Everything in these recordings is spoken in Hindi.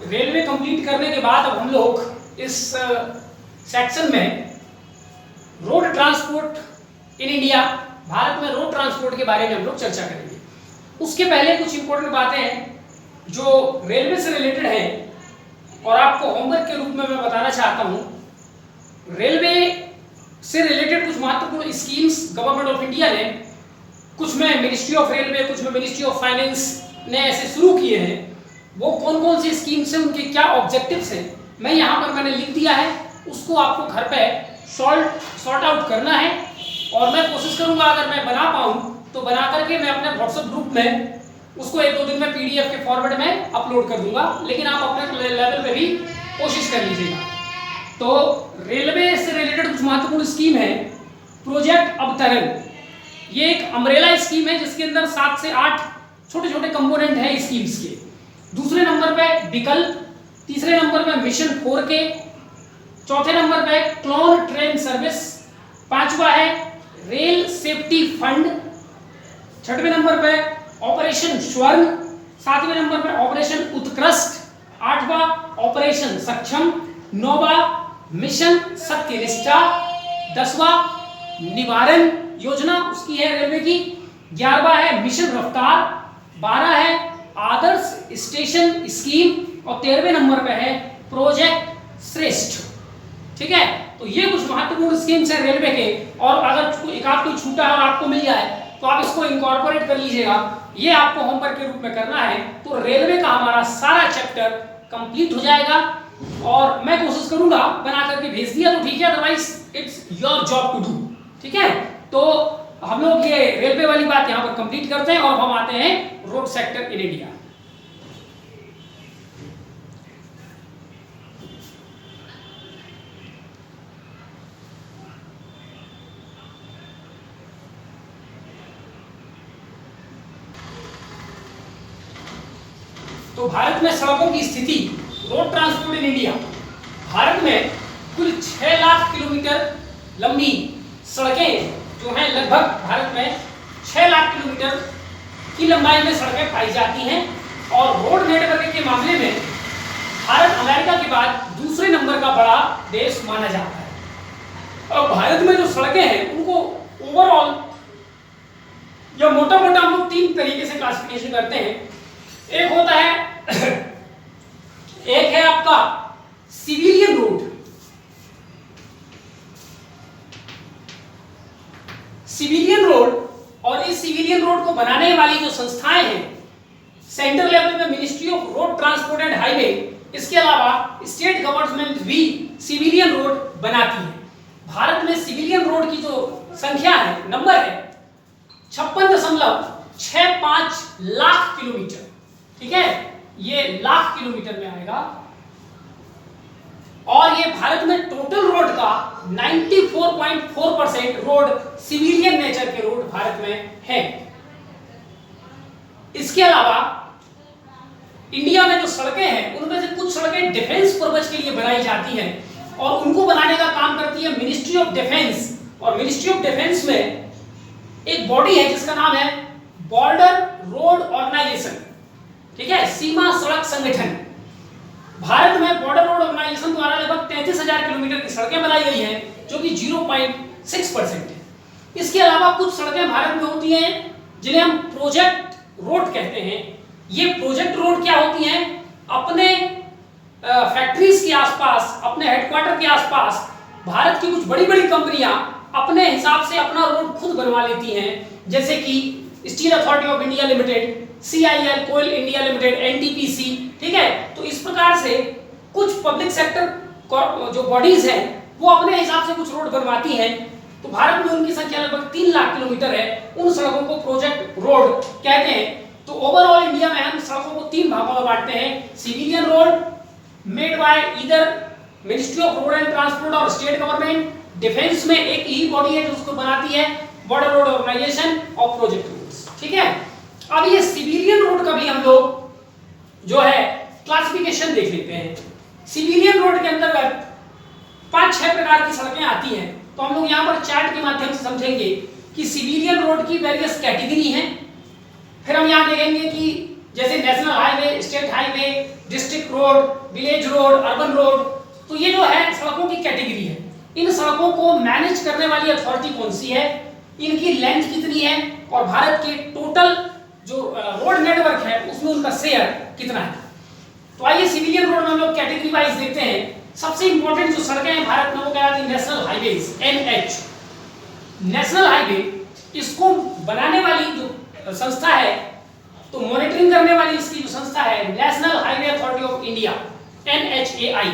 रेलवे कंप्लीट करने के बाद अब हम लोग इस सेक्शन में road transport in India, Bharat में रोड ट्रांसपोर्ट के बारे में हम लोग चर्चा करेंगे। उसके पहले कुछ इंपॉर्टेंट बातें हैं जो रेलवे से रिलेटेड है और आपको होमवर्क के रूप में मैं बताना चाहता हूं। रेलवे से रिलेटेड कुछ महत्वपूर्ण स्कीम्स गवर्नमेंट ऑफ इंडिया ने, कुछ में मिनिस्ट्री ऑफ रेलवे, कुछ में मिनिस्ट्री ऑफ फाइनेंस ने ऐसे शुरू किए हैं। वो कौन कौन सी स्कीम्स हैं, उनके क्या ऑब्जेक्टिव्स हैं, मैं यहाँ पर मैंने लिख दिया है। उसको आपको घर पे सॉर्ट आउट करना है और मैं कोशिश करूंगा अगर मैं बना पाऊँ तो बना करके मैं अपने व्हाट्सएप ग्रुप में उसको 1-2 दिन में पीडीएफ के फॉर्मेट में अपलोड कर दूंगा, लेकिन आप अपने लेवल पे भी कोशिश कर लीजिएगा। तो रेलवे से रिलेटेड कुछ महत्वपूर्ण स्कीम है। प्रोजेक्ट अवतरण, ये एक अम्ब्रेला स्कीम है जिसके अंदर 7 से 8 छोटे छोटे कंपोनेंट हैं स्कीम्स के। दूसरे नंबर पे विकल्प, तीसरे नंबर पे मिशन 4K, चौथे नंबर पे क्लोन ट्रेन सर्विस, पांचवा है रेल सेफ्टी फंड, छठवें नंबर पे ऑपरेशन स्वर्ण, सातवें नंबर पे ऑपरेशन उत्कृष्ट, आठवां ऑपरेशन सक्षम, नौवां मिशन सत्यनिष्ठा, 10वां निवारण योजना उसकी है रेलवे की, 11वां है मिशन रफ्तार, 12 है आदर्श स्टेशन स्कीम और 13वें नंबर पे है प्रोजेक्ट श्रेष्ठ। ठीक है, तो ये कुछ महत्वपूर्ण स्कीम्स हैं रेलवे के, और अगर एक आध कोई छूटा है और आपको मिल जाए तो आप इसको इनकॉर्पोरेट कर लीजिएगा। ये आपको होमवर्क के रूप में करना है। तो रेलवे का हमारा सारा चैप्टर कंप्लीट हो जाएगा और मैं कोशिश करूंगा बना करके भेज दिया तो ठीक है, otherwise it's your job to do. ठीक है, तो हम लोग ये रेलवे वाली बात यहाँ पर कंप्लीट करते हैं और हम आते हैं रोड सेक्टर इन इंडिया। तो भारत में सड़कों की स्थिति, road transport in India. Bharat में कुल 6 लाख किलोमीटर लंबी सड़कें जो हैं, लगभग भारत में 6 लाख किलोमीटर की लंबाई में सड़कें पाई जाती हैं और रोड नेटवर्क के मामले में भारत अमेरिका के बाद दूसरे नंबर का बड़ा देश माना जाता है। और भारत में जो सड़कें हैं उनको ओवरऑल या मोटा मोटा हम लोग 3 तरीके से क्लासिफिकेशन करते हैं। एक होता है एक है आपका सिविलियन रोड, सिविलियन रोड, और इस सिविलियन रोड को बनाने वाली जो संस्थाएं हैं सेंट्रल लेवल में ministry of road transport and highway, इसके अलावा स्टेट गवर्नमेंट भी सिविलियन रोड बनाती है। भारत में सिविलियन रोड की जो संख्या है, नंबर है 56.65 लाख किलोमीटर। ठीक है, ये लाख किलोमीटर में आएगा और ये भारत में टोटल रोड का 94.4% रोड सिविलियन नेचर के रोड भारत में है। इसके अलावा इंडिया में जो सड़कें हैं उनमें से कुछ सड़कें डिफेंस पर्पज के लिए बनाई जाती हैं और उनको बनाने का काम करती है मिनिस्ट्री ऑफ डिफेंस। और मिनिस्ट्री ऑफ डिफेंस में एक बॉडी है जिसका नाम है बॉर्डर रोड ऑर्गेनाइजेशन। ठीक है, सीमा सड़क संगठन। भारत में बॉर्डर रोड ऑर्गेनाइजेशन द्वारा लगभग 33,000 किलोमीटर की सड़कें बनाई गई हैं जो कि 0.6% है। इसके अलावा कुछ सड़कें भारत में होती हैं जिन्हें हम प्रोजेक्ट रोड कहते हैं। ये प्रोजेक्ट रोड क्या होती हैं, अपने फैक्ट्रीज के आसपास, अपने हेडक्वार्टर के आसपास भारत की कुछ बड़ी बड़ी कंपनियां अपने हिसाब से अपना रोड खुद बनवा लेती हैं, जैसे कि steel authority of India limited, CIL coal India limited, NTPC। ठीक है, तो इस प्रकार से कुछ पब्लिक सेक्टर जो बॉडीज हैं वो अपने हिसाब से कुछ रोड बनवाती हैं। तो भारत में उनकी संख्या लगभग 3 लाख किलोमीटर है। उन सड़कों को प्रोजेक्ट रोड कहते हैं। तो ओवरऑल इंडिया में हम सड़कों को 3 भागों में बांटते हैं। Civilian road made by either ministry of road and transport और स्टेट गवर्नमेंट। डिफेंस में एक ही बॉडी है जो उसको बनाती है, बॉर्डर रोड ऑर्गेनाइजेशन और प्रोजेक्ट रोड्स। ठीक है, अब ये सिविलियन रोड का भी हम लोग जो है क्लासिफिकेशन देख लेते हैं। सिविलियन रोड के अंतर्गत 5-6 प्रकार की सड़कें आती हैं। तो हम लोग यहाँ पर चार्ट के माध्यम से समझेंगे कि सिविलियन रोड की वेरियस कैटेगरी हैं। फिर हम यहाँ देखेंगे कि जैसे national highway, state highway, district road, village road, urban road. तो ये जो है सड़कों की कैटेगरी है। इन सड़कों को मैनेज करने वाली अथॉरिटी कौन सी है, इनकी लेंथ कितनी है और भारत के टोटल जो रोड नेटवर्क है उसमें उनका शेयर कितना है। तो आइए सिविलियन रोड में हम लोग कैटेगरी वाइज देखते हैं। सबसे इंपॉर्टेंट जो सड़कें हैं भारत में वो कहलाती है national highways, NH. National highway, इसको बनाने वाली जो संस्था है, तो मॉनिटरिंग करने वाली इसकी जो संस्था है national highway authority of India, NHAI।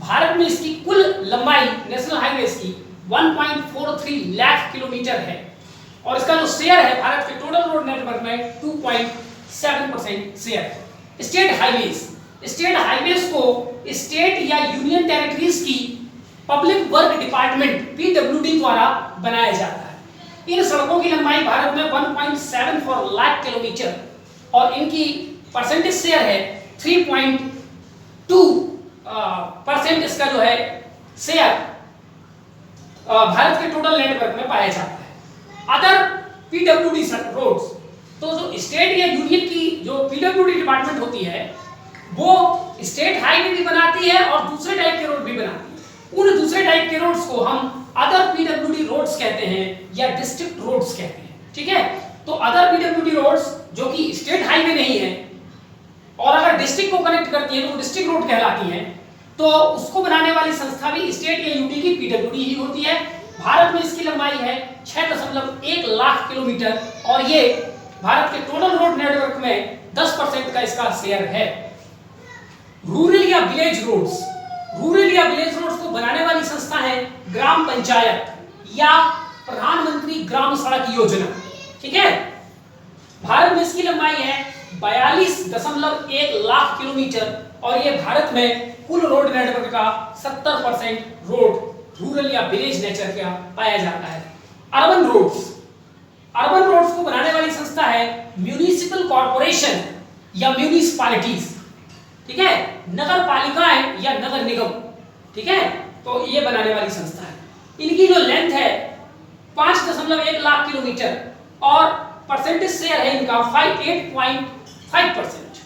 Bharat में इसकी कुल लंबाई नेशनल हाईवेज की 1.43 लाख किलोमीटर है और इसका जो शेयर है भारत के टोटल रोड नेटवर्क में 2.7% शेयर है। स्टेट हाईवेज, स्टेट हाईवेज को स्टेट या यूनियन टेरिटरीज की पब्लिक वर्क डिपार्टमेंट PWD द्वारा बनाया जाता है। इन सड़कों की लंबाई भारत में 1.74 लाख किलोमीटर और इनकी परसेंटेज शेयर है 3.2% इसका जो है शेयर भारत के टोटल नेटवर्क में पाया जाता है। अदर PWD रोड्स, तो जो स्टेट या यूनियन की जो PWD डिपार्टमेंट होती है वो स्टेट हाईवे भी बनाती है और दूसरे टाइप के रोड भी बनाती है। उन दूसरे टाइप के रोड्स को हम अदर PWD रोड्स कहते हैं या डिस्ट्रिक्ट रोड्स कहते हैं, ठीक है। तो अदर PWD रोड्स जो कि स्टेट हाईवे नहीं है और अगर डिस्ट्रिक्ट को कनेक्ट करती है तो डिस्ट्रिक्ट रोड कहलाती है। तो उसको बनाने वाली संस्था भी स्टेट या यूटी की PWD ही होती है। भारत में इसकी लंबाई है 6.1 लाख किलोमीटर और ये भारत के टोटल रोड नेटवर्क में 10% का इसका शेयर है। रूरल या विलेज रोड्स, रूरल या विलेज रोड्स को बनाने वाली संस्था है ग्राम पंचायत या प्रधानमंत्री ग्राम सड़क योजना, ठीक है। भारत में इसकी लंबाई है 42.1 लाख किलोमीटर और ये भारत में कुल रोड नेटवर्क का 70% रोड रूरल या विलेज नेचर का पाया जाता है। अर्बन रोड्स, अर्बन रोड्स को बनाने वाली संस्था है म्युनिसिपल कॉर्पोरेशन या म्युनिसिपैलिटीज, ठीक है, नगर पालिकाएं या नगर निगम, ठीक है। तो ये बनाने वाली संस्था है। इनकी जो लेंथ है 5.1 लाख किलोमीटर और परसेंटेज शेयर है इनका 8.5%।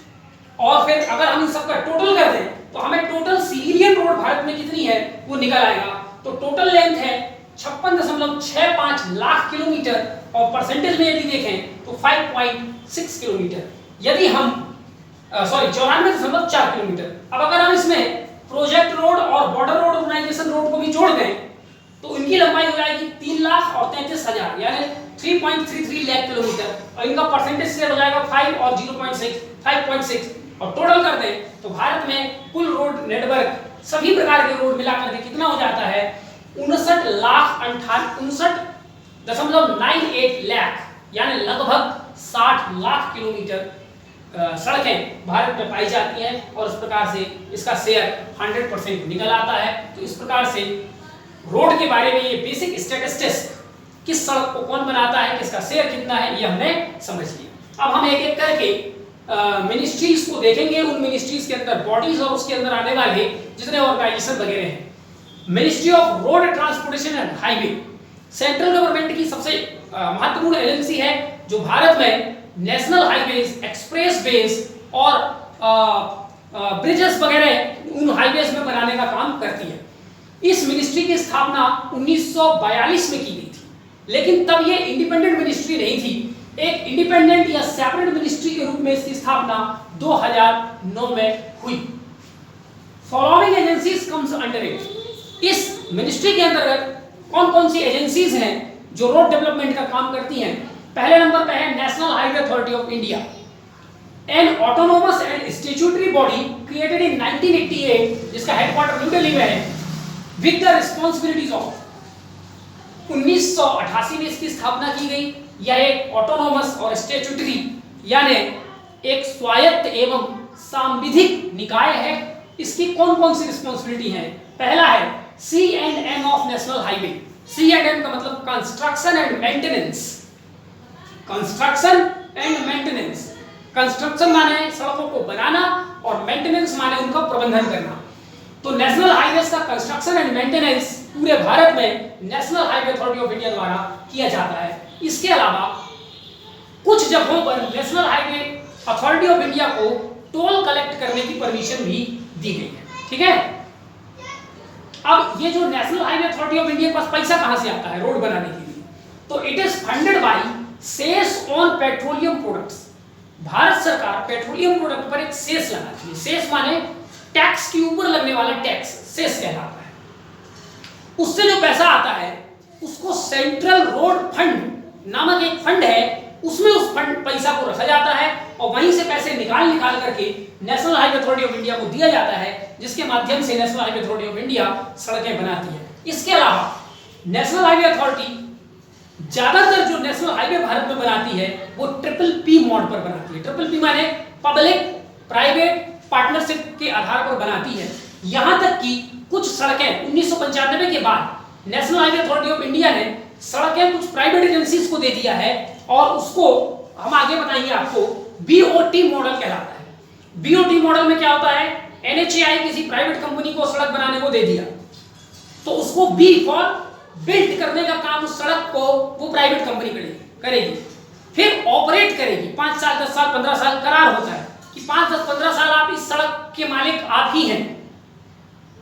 और फिर अगर हम इन सबका टोटल कर दें तो हमें टोटल सिविलियन रोड भारत में कितनी है वो निकल आएगा। तो टोटल लेंथ है 56.65 लाख किलोमीटर और परसेंटेज में यदि देखें तो 5.6 किलोमीटर। यदि हम 94.4 किलोमीटर। अब अगर हम इसमें प्रोजेक्ट रोड और बॉर्डर रोड ऑर्गेनाइजेशन रोड को भी जोड़ दें तो इनकी लंबाई हो जाएगी 3,33,000 यानी 3.33 लाख किलोमीटर और इनका परसेंटेज शेयर हो जाएगा 5 और 5.6 और टोटल कर दें तो भारत में कुल रोड नेटवर्क सभी प्रकार के रोड मिलाकर के कितना हो जाता है 59.98 लाख यानी लगभग 60 लाख किलोमीटर सड़कें भारत में पाई जाती हैं और इस प्रकार से इसका शेयर 100% निकल आता है। तो इस प्रकार से रोड के बारे में ये बेसिक स्टैटिस्टिक्स, किस सड़क को कौन बनाता है, किसका शेयर कितना है, ये हमने समझ लिया। अब हम एक एक करके मिनिस्ट्रीज को देखेंगे, उन मिनिस्ट्रीज के अंदर बॉडीज और उसके अंदर आने वाले जितने ऑर्गेनाइजेशन वगैरह हैं। Ministry of road transportation and highway central government की सबसे महत्वपूर्ण एजेंसी है जो भारत में नेशनल हाईवेज, एक्सप्रेसवेज और ब्रिजेस वगैरह उन हाईवेज में बनाने का काम करती है। इस मिनिस्ट्री की स्थापना 1942 में की गई थी, लेकिन तब ये इंडिपेंडेंट मिनिस्ट्री नहीं थी। एक इंडिपेंडेंट या सेपरेट मिनिस्ट्री के रूप में इसकी स्थापना 2009 में हुई। Following agencies comes under it. इस मिनिस्ट्री के अंतर्गत कौन कौन सी एजेंसीज हैं जो रोड डेवलपमेंट का काम करती हैं। पहले नंबर पे है national highway authority of India, N autonomous and statutory body created in 1988 जिसका हेडक्वार्टर न्यू दिल्ली में है विद द रिस्पांसिबिलिटीज ऑफ। 1988 में इसकी स्थापना की गई। यह एक ऑटोनोमस और स्टैट्यूटरी यानी एक स्वायत्त एवं सांविधिक निकाय है। इसकी कौन कौन सी रिस्पांसिबिलिटी है। पहला है C&M of national highway. C&M का मतलब construction and maintenance. Construction and maintenance, construction माने सड़कों को बनाना और मेंटेनेंस माने उनका प्रबंधन करना। तो नेशनल हाईवेज का कंस्ट्रक्शन एंड मेंटेनेंस पूरे भारत में national highway authority of India द्वारा किया जाता है। इसके अलावा कुछ जगहों पर national highway authority of India को टोल कलेक्ट करने की परमिशन भी दी गई है। ठीक है, अब ये जो national highway authority of India के पास पैसा कहां से आता है रोड बनाने के लिए, तो it is funded by cess on petroleum products. Bharat सरकार पेट्रोलियम प्रोडक्ट पर एक सेस लगाती है। सेस माने टैक्स के ऊपर लगने वाला टैक्स, सेस कहलाता है। उससे जो पैसा आता है उसको सेंट्रल रोड फंड नामक एक फंड है, उसमें उस फंड पैसा को रखा जाता है और वहीं से पैसे निकाल करके national highway authority of India को दिया जाता है, जिसके माध्यम से national highway authority of India सड़कें बनाती है। इसके अलावा नेशनल हाईवे अथॉरिटी ज्यादातर जो नेशनल हाईवे भारत में बनाती है वो ट्रिपल पी मोड पर बनाती है। ट्रिपल पी माने पब्लिक प्राइवेट पार्टनरशिप के आधार पर बनाती है। यहां तक कि कुछ सड़कें 1995 के बाद national highway authority of India ने सड़कें कुछ प्राइवेट एजेंसीज को दे दिया है और उसको हम आगे बताएंगे आपको बीओटी मॉडल कहलाता है। बीओटी मॉडल में क्या होता है, एनएचएआई किसी प्राइवेट कंपनी को सड़क बनाने को दे दिया तो उसको बी फॉर बिल्ड करने का काम उस सड़क को वो प्राइवेट कंपनी करेगी, फिर ऑपरेट करेगी। 5 साल 10 साल 15 साल करार होता है कि 5 10 15 साल आप इस सड़क के मालिक आप ही हैं।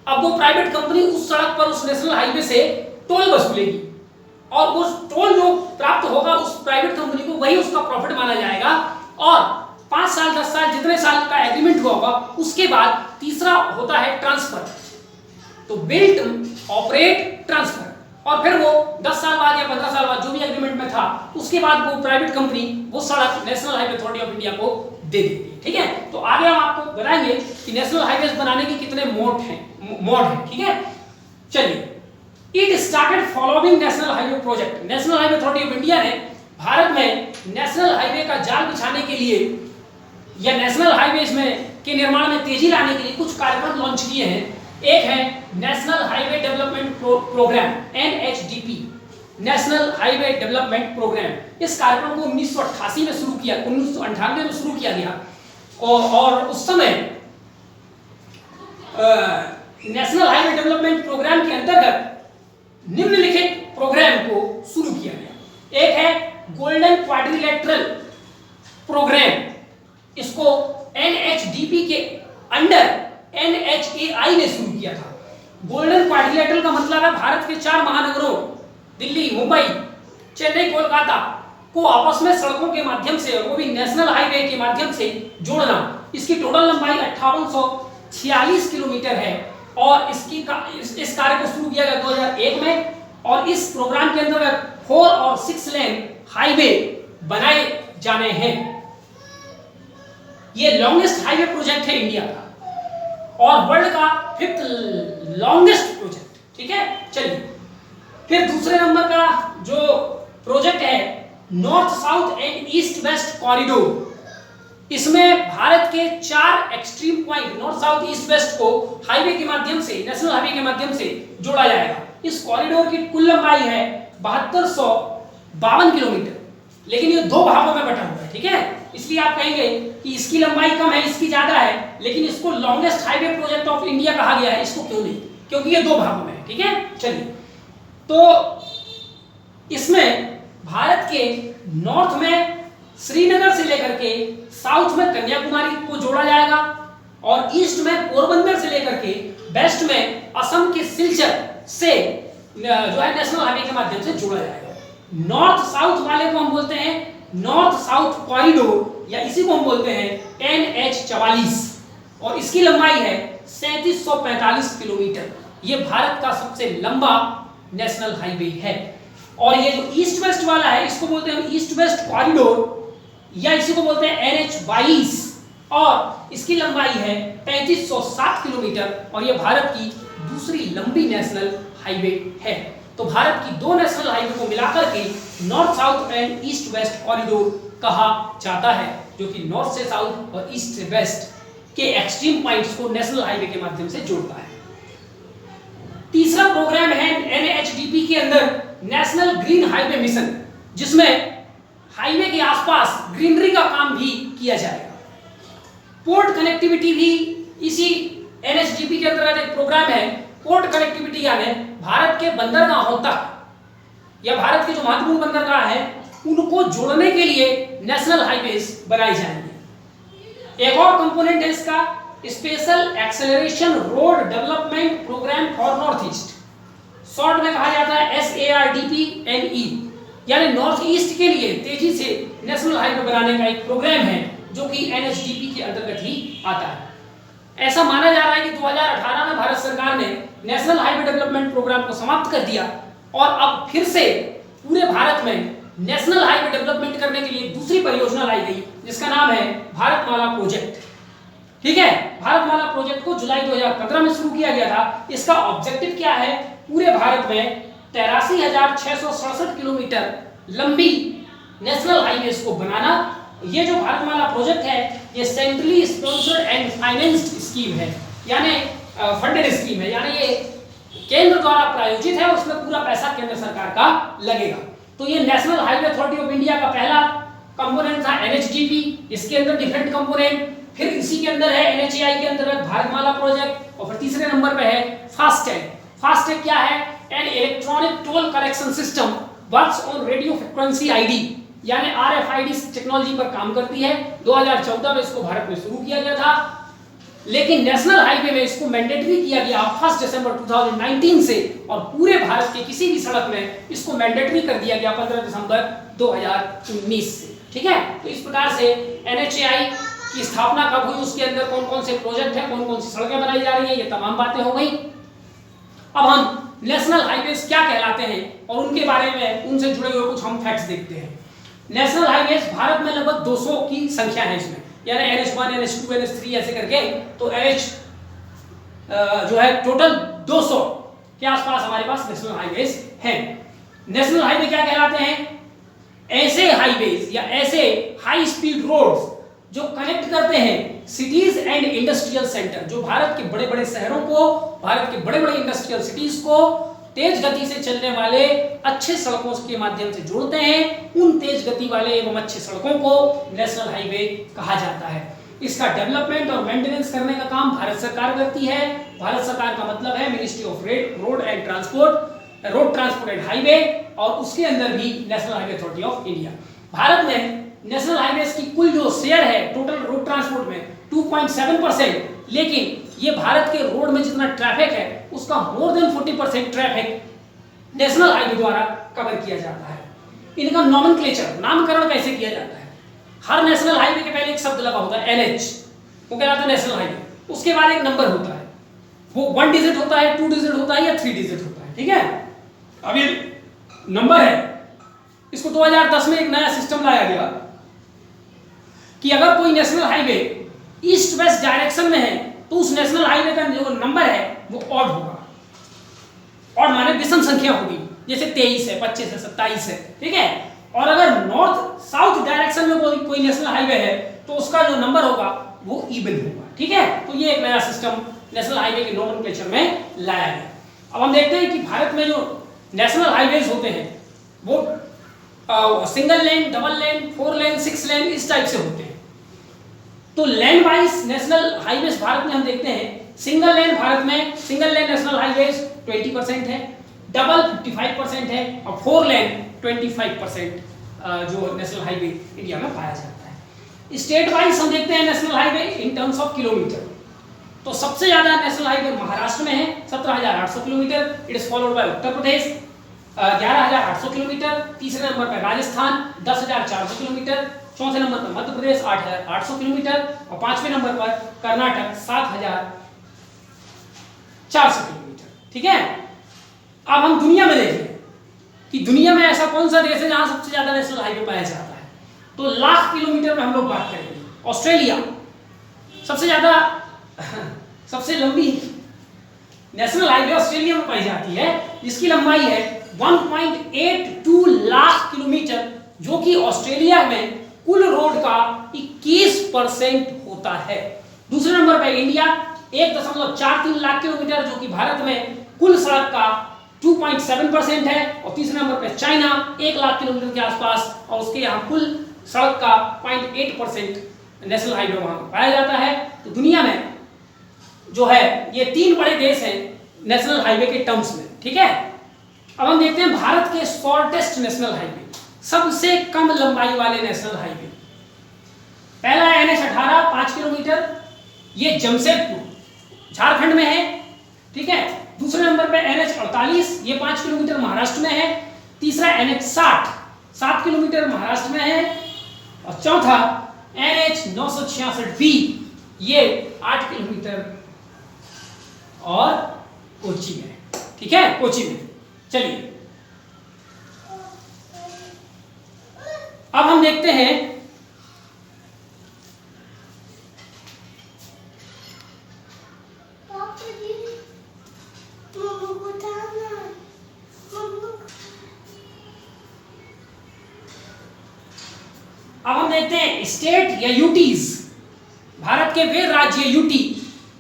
अब वो प्राइवेट कंपनी उस सड़क पर उस नेशनल हाईवे से टोल वसूलेगी और वो टोल जो प्राप्त होगा उस प्राइवेट कंपनी को वही उसका प्रॉफिट माना जाएगा और 5 साल 10 साल जितने साल का एग्रीमेंट हुआ होगा उसके बाद तीसरा होता है ट्रांसफर। तो बिल्ड ऑपरेट ट्रांसफर और फिर वो 10 साल बाद या 15 साल बाद जो भी एग्रीमेंट में था उसके बाद वो प्राइवेट कंपनी वो सड़क national highway authority of India को दे देती है। ठीक है, तो आगे हम आपको बताएंगे कि नेशनल हाईवेज बनाने के कितने मोड हैं। ठीक है, चलिए it started following national highway project. National highway authority of India ने भारत में नेशनल हाईवे का जाल बिछाने के लिए या नेशनल हाईवेज में के निर्माण में तेजी लाने के लिए कुछ कार्यक्रम लॉन्च किए हैं। एक है national highway development program NHDP, national highway development program. इस कार्यक्रम को 1988 में शुरू किया, 1998 में शुरू किया गया और उस समय नेशनल हाईवे डेवलपमेंट प्रोग्राम के अंतर्गत निम्नलिखित प्रोग्राम को शुरू किया गया। एक है गोल्डन क्वाड्रिलेटरल प्रोग्राम, इसको एनएचडीपी के अंडर एनएचएआई ने शुरू किया था। गोल्डन क्वाड्रिलेटरल का मतलब है भारत के 4 महानगरों दिल्ली, मुंबई, चेन्नई, कोलकाता को आपस में सड़कों के माध्यम से, वो भी नेशनल हाईवे के माध्यम से जोड़ना। इसकी टोटल लंबाई 5846 किलोमीटर है और इस कार्य को शुरू किया गया 2001 में और इस प्रोग्राम के अंतर्गत 4 और 6 लेन हाईवे बनाए जाने हैं। ये लॉन्गेस्ट हाईवे प्रोजेक्ट है इंडिया का और वर्ल्ड का 5th लॉन्गेस्ट प्रोजेक्ट। ठीक है, चलिए फिर दूसरे नंबर का जो प्रोजेक्ट है north south and east west corridor. इसमें भारत के 4 extreme point north south east west को हाईवे के माध्यम से, नेशनल हाईवे के माध्यम से जोड़ा जाएगा। इस कॉरिडोर की कुल लंबाई है 7252 किलोमीटर, लेकिन ये 2 भागों में बटा हुआ है। ठीक है, इसलिए आप कहेंगे कि इसकी लंबाई कम है, इसकी ज्यादा है, लेकिन इसको longest highway project of India कहा गया है। इसको क्यों नहीं? क्योंकि ये 2 भागों में है। ठीक है, चलिए तो इसमें भारत के नॉर्थ में श्रीनगर से लेकर के साउथ में कन्याकुमारी को जोड़ा जाएगा और ईस्ट में पोरबंदर से लेकर के वेस्ट में असम के सिलचर से जो है नेशनल हाईवे के माध्यम से जोड़ा जाएगा। नॉर्थ साउथ वाले को हम बोलते हैं नॉर्थ साउथ कॉरिडोर या इसी को हम बोलते हैं NH44 और इसकी लंबाई है 3745 किलोमीटर। ये भारत का सबसे लंबा नेशनल हाईवे है। और ये जो ईस्ट वेस्ट वाला है इसको बोलते हैं ईस्ट वेस्ट कॉरिडोर या इसी को बोलते हैं NH22 और इसकी लंबाई है 3507 किलोमीटर और ये भारत की दूसरी लंबी नेशनल हाईवे है। तो भारत की 2 नेशनल हाईवे को मिलाकर के north south and east west corridor कहा जाता है, जो कि नॉर्थ से साउथ और ईस्ट से वेस्ट के एक्सट्रीम पॉइंट्स को नेशनल हाईवे के माध्यम से जोड़ता है। तीसरा प्रोग्राम है NHDP के अंदर नेशनल ग्रीन हाईवे मिशन, जिसमें हाईवे के आसपास ग्रीनरी का काम भी किया जाएगा। पोर्ट कनेक्टिविटी भी इसी NHDP के अंतर्गत एक प्रोग्राम है। पोर्ट कनेक्टिविटी यानी भारत के बंदरगाहों तक या भारत के जो महत्वपूर्ण बंदरगाह हैं उनको जोड़ने के लिए नेशनल हाईवेज बनाए जाएंगे। एक और कंपोनेंट है इसका, special acceleration road development programme for north east, short में कहा जाता है SARDPNE, यानी नॉर्थ ईस्ट के लिए तेजी से नेशनल हाईवे बनाने का एक प्रोग्राम है जो कि NHDP के अंतर्गत ही आता है। ऐसा माना जा रहा है कि 2018 में भारत सरकार ने नेशनल हाईवे डेवलपमेंट प्रोग्राम को समाप्त कर दिया और अब फिर से पूरे भारत में नेशनल हाईवे डेवलपमेंट करने के लिए दूसरी परियोजना लाई गई जिसका नाम है भारतमाला प्रोजेक्ट। ठीक है, भारतमाला प्रोजेक्ट को जुलाई 2015 में शुरू किया गया था। इसका ऑब्जेक्टिव क्या है? पूरे भारत में 83,667 किलोमीटर लंबी नेशनल हाईवेज को बनाना। ये जो भारतमाला प्रोजेक्ट है ये centrally sponsored and financed scheme है, यानी फंडेड स्कीम है, यानी ये केंद्र द्वारा प्रायोजित है, उसमें पूरा पैसा केंद्र सरकार का लगेगा। तो ये national highway authority of India का पहला कंपोनेंट था NHDP, इसके अंदर डिफरेंट कंपोनेंट, फिर इसी के अंदर है NHAI के अंदर भारतमाला प्रोजेक्ट, और फिर तीसरे नंबर पे है फास्टैग। फास्टैग क्या है? An electronic toll collection system works on radio frequency ID, यानी RFID टेक्नोलॉजी पर काम करती है। 2014 में इसको भारत में शुरू किया गया था, लेकिन नेशनल हाईवे में इसको मैंडेटरी किया गया 1 दिसंबर 2019 से, और पूरे भारत के किसी भी सड़क में इसको मैंडेटरी कर दिया गया 15 दिसंबर 2019 से। ठीक है, तो इस प्रकार से NHAI की स्थापना कब हुई, उसके अंदर कौन कौन से प्रोजेक्ट है, कौन कौन सी सड़कें बनाई जा रही है, ये तमाम बातें हो गई। अब हम नेशनल हाईवेज क्या कहलाते हैं और उनके बारे में उनसे जुड़े हुए कुछ हम फैक्ट्स देखते हैं। नेशनल हाईवेज भारत में लगभग 200 की संख्या है इसमें, यानी NH1, NH2, NH3 ऐसे करके, तो NH जो है टोटल 200 के आसपास हमारे पास नेशनल हाईवेज हैं। नेशनल हाईवे क्या कहलाते हैं? ऐसे हाईवेज या ऐसे हाई स्पीड रोड्स जो कनेक्ट करते हैं सिटीज एंड इंडस्ट्रियल सेंटर, जो भारत के बड़े बड़े शहरों को, भारत के बड़े बड़े इंडस्ट्रियल सिटीज को तेज गति से चलने वाले अच्छे सड़कों के माध्यम से जोड़ते हैं। उन तेज गति वाले एवं अच्छे सड़कों को नेशनल हाईवे कहा जाता है। इसका डेवलपमेंट और मेंटेनेंस करने का काम भारत सरकार करती है। भारत सरकार का मतलब है ministry of road and transport, road transport and highway, और उसके अंदर भी national highway authority of India. Bharat में नेशनल हाईवेज की कुल जो शेयर है टोटल रोड ट्रांसपोर्ट में 2.7%, लेकिन ये भारत के रोड में जितना ट्रैफिक है उसका more than 40% traffic national highway द्वारा कवर किया जाता है। इनका नॉमेनक्लेचर, नामकरण कैसे किया जाता है? हर नेशनल हाईवे के पहले एक शब्द लगा होता है NH, वो कहलाता है नेशनल हाईवे। उसके बाद एक नंबर होता है, वो 1 डिजिट होता है, 2 डिजिट होता है या 3 डिजिट होता है। ठीक है, अब ये नंबर है, इसको 2010 में एक नया सिस्टम लाया गया कि अगर कोई national highway east west direction में है तो उस नेशनल हाईवे का जो नंबर है वो ऑड होगा। ऑड माने विषम संख्या होगी, जैसे 23 है, 25 है, 27 है। ठीक है, और अगर नॉर्थ साउथ डायरेक्शन में कोई नेशनल हाईवे है तो उसका जो नंबर होगा वो इवन होगा। ठीक है, तो ये एक नया सिस्टम नेशनल हाईवे के नोमेनक्लेचर में लाया गया। अब हम देखते हैं कि भारत में जो नेशनल हाईवेज होते हैं वो सिंगल लेन, डबल लेन, 4 लेन, 6 लेन इस टाइप से होते हैं। तो land wise national highways Bharat में हम देखते हैं, सिंगल लेन भारत में, सिंगल लेन नेशनल हाईवेज 20% है, डबल 55% है, और 4 लेन 25% जो नेशनल हाईवे इंडिया में पाया जाता है। स्टेट वाइज हम देखते हैं national highway in terms of kilometre, तो सबसे ज्यादा नेशनल हाईवे महाराष्ट्र में है 17,800 kilometre. It is followed by Uttar Pradesh 11,800 kilometre, तीसरे नंबर पर राजस्थान 10,400 किलोमीटर, चौथे नंबर पर मध्य प्रदेश 8,800 किलोमीटर, और पांचवें नंबर पर कर्नाटक 7,400 किलोमीटर। ठीक है, अब हम दुनिया में देखें कि दुनिया में ऐसा कौन सा देश है जहां सबसे ज्यादा नेशनल हाईवे पाया जाता है, तो लाख किलोमीटर में हम लोग बात करेंगे। ऑस्ट्रेलिया सबसे ज्यादा, सबसे लंबी नेशनल हाईवे ऑस्ट्रेलिया में पाई जाती है, जिसकी लंबाई है 1.82 लाख किलोमीटर, जो कि ऑस्ट्रेलिया में कुल रोड का 21% होता है। दूसरे नंबर पर इंडिया 1.43 लाख किलोमीटर, जो कि भारत में कुल सड़क का 2.7% है, और तीसरे नंबर पर चाइना 1 लाख किलोमीटर के आसपास, और उसके यहाँ कुल सड़क का 0.8% नेशनल हाईवे वहां पाया जाता है। तो दुनिया में जो है ये 3 बड़े देश हैं नेशनल हाईवे के टर्म्स में। ठीक है, अब हम देखते हैं भारत के शॉर्टेस्ट नेशनल हाईवे, सबसे कम लंबाई वाले नेशनल हाईवे। पहला है NH18 5 किलोमीटर, ये जमशेदपुर झारखंड में है, ठीक है। दूसरे नंबर पे NH48 ये 5 किलोमीटर महाराष्ट्र में है। तीसरा NH60 7 किलोमीटर महाराष्ट्र में है। और चौथा NH966V ये 8 किलोमीटर और कोची में, ठीक है, कोची में। चलिए अब हम देखते हैं स्टेट या यूटीज, भारत के वे राज्य यूटी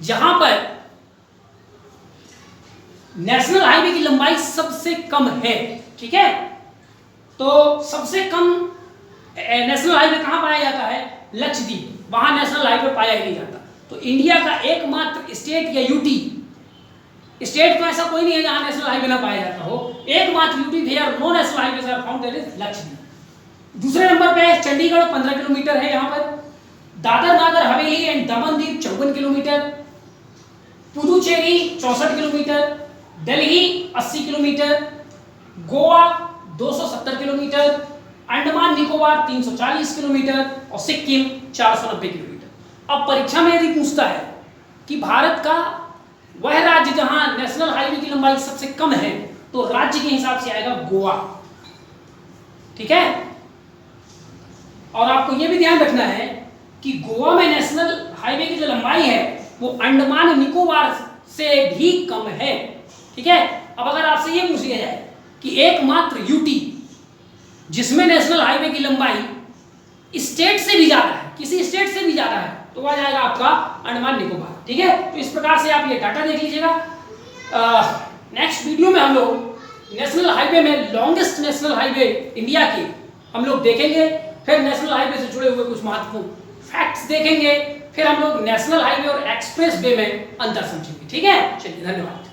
जहां पर नेशनल हाईवे की लंबाई सबसे कम है, ठीक है। तो सबसे कम नेशनल हाईवे कहां पाया जाता है? लक्षद्वीप, वहां नेशनल हाईवे पाया ही नहीं जाता। तो इंडिया का एकमात्र स्टेट या यूटी, स्टेट तो ऐसा कोई नहीं है जहां नेशनल हाईवे ना पाया जाता हो, एकमात्र UT where no national highway are found, that is Lakshadweep. दूसरे नंबर पे चंडीगढ़ 15 किलोमीटर है यहाँ पर, Dadar Nagar Haveli and Daman Diu 54 kilometre, Puducherry 64 kilometre, Delhi 80 kilometre, Goa 270 kilometre, Andaman Nicobar 340 kilometre और सिक्किम 490 किलोमीटर। अब परीक्षा में यदि पूछता है कि भारत का वह राज्य जहां नेशनल हाईवे की लंबाई सबसे कम है, तो राज्य के हिसाब से आएगा गोवा, ठीक है। और आपको यह भी ध्यान रखना है कि गोवा में नेशनल हाईवे की जो लंबाई है वो अंडमान निकोबार से भी कम है, ठीक है। अब अगर आपसे यह पूछ लिया जाए कि एकमात्र यूटी जिसमें नेशनल हाईवे की लंबाई स्टेट से भी ज्यादा है, किसी स्टेट से भी ज्यादा है, तो वह जाएगा आपका अंडमान निकोबार, ठीक है। तो इस प्रकार से आप ये डाटा देख लीजिएगा। नेक्स्ट वीडियो में हम लोग नेशनल हाईवे में लॉन्गेस्ट नेशनल हाईवे इंडिया की हम लोग देखेंगे, फिर नेशनल हाईवे से जुड़े हुए कुछ महत्वपूर्ण फैक्ट्स देखेंगे, फिर हम लोग नेशनल हाईवे और एक्सप्रेस वे में अंतर समझेंगे, ठीक है। चलिए धन्यवाद।